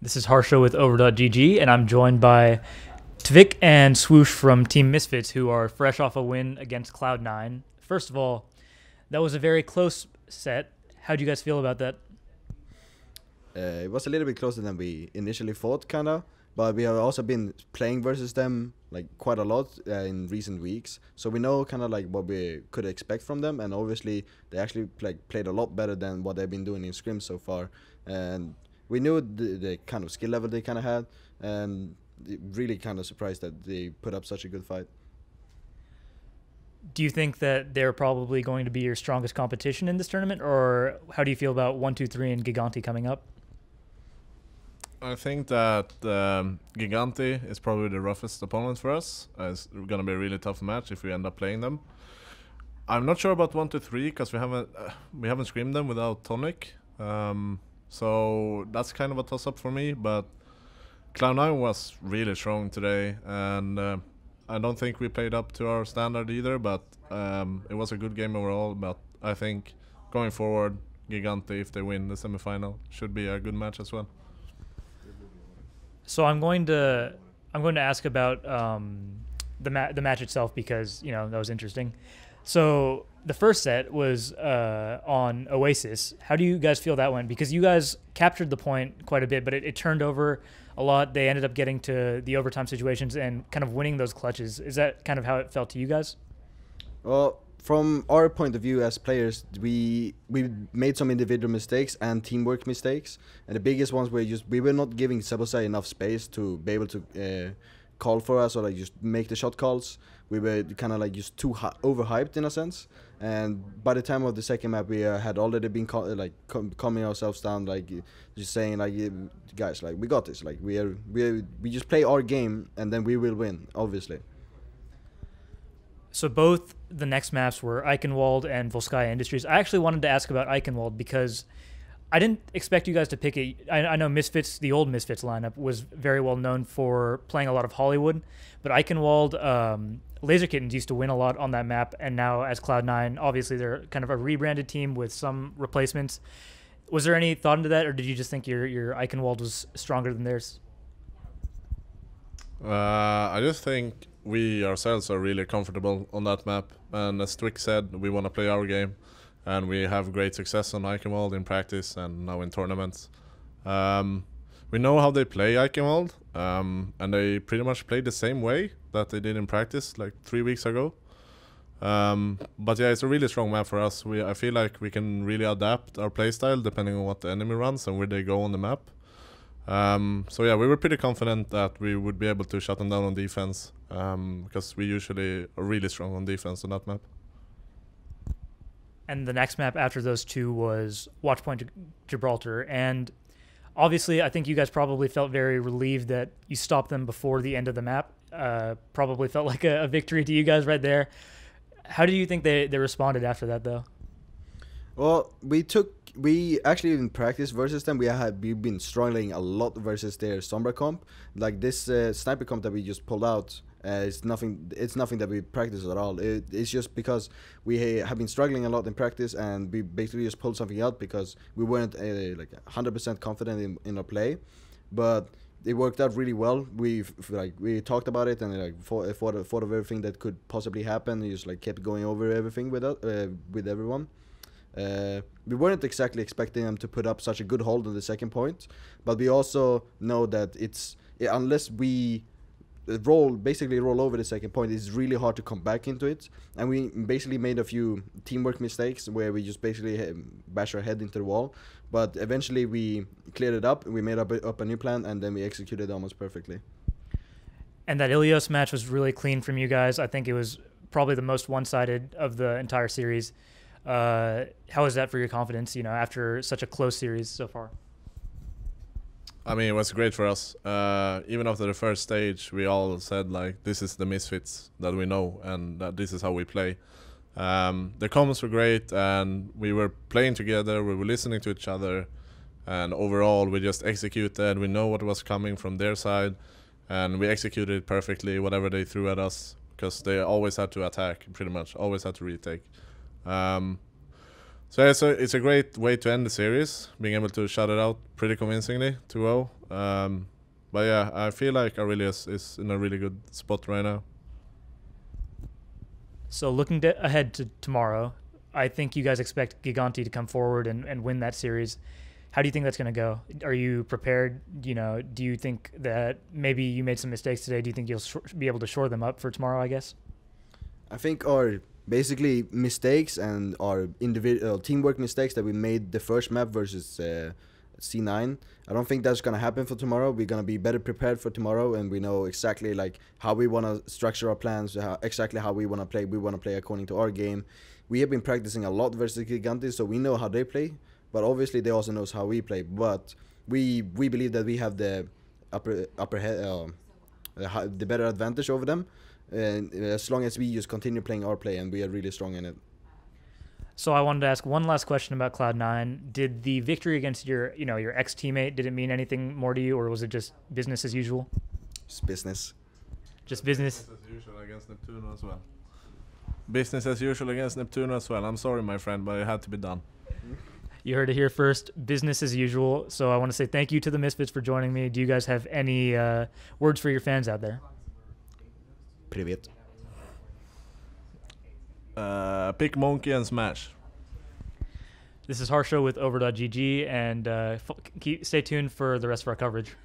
This is Harsha with over.gg, and I'm joined by TviQ and Cwoosh from Team Misfits, who are fresh off a win against Cloud9. First of all, that was a very close set. How do you guys feel about that? It was a little bit closer than we initially thought, kinda. But we have also been playing versus them like quite a lot in recent weeks, so we know kind of like what we could expect from them. And obviously, they actually played a lot better than what they've been doing in scrims so far. And we knew the kind of skill level they kind of had, and really kind of surprised that they put up such a good fight. Do you think that they're probably going to be your strongest competition in this tournament, or how do you feel about 1-2-3 and Giganti coming up? I think that Giganti is probably the roughest opponent for us. It's going to be a really tough match if we end up playing them. I'm not sure about 1-2-3 because we haven't screamed them without Tonic. So that's kind of a toss-up for me. But Cloud9 was really strong today, and I don't think we played up to our standard either. But it was a good game overall. But I think going forward, Giganti, if they win the semifinal, should be a good match as well. So I'm going to ask about the match itself because that was interesting. So the first set was on Oasis. How do you guys feel that went? Because you guys captured the point quite a bit, but it turned over a lot. They ended up getting to the overtime situations and kind of winning those clutches. Is that kind of how it felt to you guys? Well, from our point of view as players, we made some individual mistakes and teamwork mistakes, and the biggest ones were we were not giving Sebosai enough space to be able to call for us or just make the shot calls. We were kind of just too overhyped in a sense, and by the time of the second map, we had already been calming ourselves down, just saying guys, we got this, we just play our game and then we will win, obviously. So both the next maps were Icanwall and Volskaya Industries. I actually wanted to ask about Icanwall because I didn't expect you guys to pick it. I know Misfits, the old Misfits lineup, was very well known for playing a lot of Hollywood, but Icanwall, Laser Kittens used to win a lot on that map, and now as Cloud9, obviously they're kind of a rebranded team with some replacements. Was there any thought into that, or did you just think your Icanwall was stronger than theirs? I just think we ourselves are really comfortable on that map, and as TviQ said, we want to play our game, and we have great success on Icanwall in practice and now in tournaments. We know how they play Icanwall, and they pretty much play the same way that they did in practice like 3 weeks ago. But yeah, it's a really strong map for us. I feel like we can really adapt our playstyle depending on what the enemy runs and where they go on the map. So yeah, we were pretty confident that we would be able to shut them down on defense, because we usually are really strong on defense on that map. And the next map after those two was Watchpoint Gibraltar, and obviously I think you guys probably felt very relieved that you stopped them before the end of the map. Probably felt like a victory to you guys right there. How do you think they responded after that, though? Well, we actually in practice versus them, we've been struggling a lot versus their Sombra comp. Like this sniper comp that we just pulled out, it's nothing that we practice at all. It's just because we have been struggling a lot in practice, and we basically just pulled something out because we weren't 100% confident in our play. But it worked out really well. We talked about it and thought of everything that could possibly happen. We just kept going over everything with everyone. We weren't exactly expecting them to put up such a good hold on the second point, but we also know that unless we basically roll over the second point, it's really hard to come back into it. And we basically made a few teamwork mistakes where we just basically bash our head into the wall, but eventually we cleared it up. We made up a new plan, and then we executed almost perfectly. And that Ilios match was really clean from you guys. I think it was probably the most one-sided of the entire series. How is that for your confidence, after such a close series so far? I mean, it was great for us. Even after the first stage, we all said this is the Misfits that we know, and that this is how we play. The comments were great, and we were playing together, we were listening to each other, and overall we just executed. We know what was coming from their side, and we executed perfectly whatever they threw at us, because they always had to attack, pretty much, always had to retake. So it's a great way to end the series, being able to shut it out pretty convincingly, 2-0. But yeah, I feel like Ilios is in a really good spot right now. So looking ahead to tomorrow, I think you guys expect Giganti to come forward and win that series. How do you think that's going to go? Are you prepared? You know, do you think that maybe you made some mistakes today? Do you think you'll be able to shore them up for tomorrow, I guess? I think our basically mistakes and our individual teamwork mistakes that we made the first map versus C9. I don't think that's gonna happen for tomorrow. We're gonna be better prepared for tomorrow, and we know exactly like how we wanna structure our plans, exactly how we wanna play. We wanna play according to our game. We have been practicing a lot versus Giganti, so we know how they play. But obviously, they also knows how we play. But we believe that we have the the better advantage over them. And as long as we just continue playing our play, and we are really strong in it. So I wanted to ask one last question about Cloud9. Did the victory against your ex-teammate, did it mean anything more to you, or was it just business as usual? Just business. Just business? Business as usual against Neptuno as well. Business as usual against Neptuno as well. I'm sorry, my friend, but it had to be done. You heard it here first. Business as usual. So I want to say thank you to the Misfits for joining me. Do you guys have any words for your fans out there? Привет. Pick Monkey and Smash. This is Harsha with over.gg, and stay tuned for the rest of our coverage.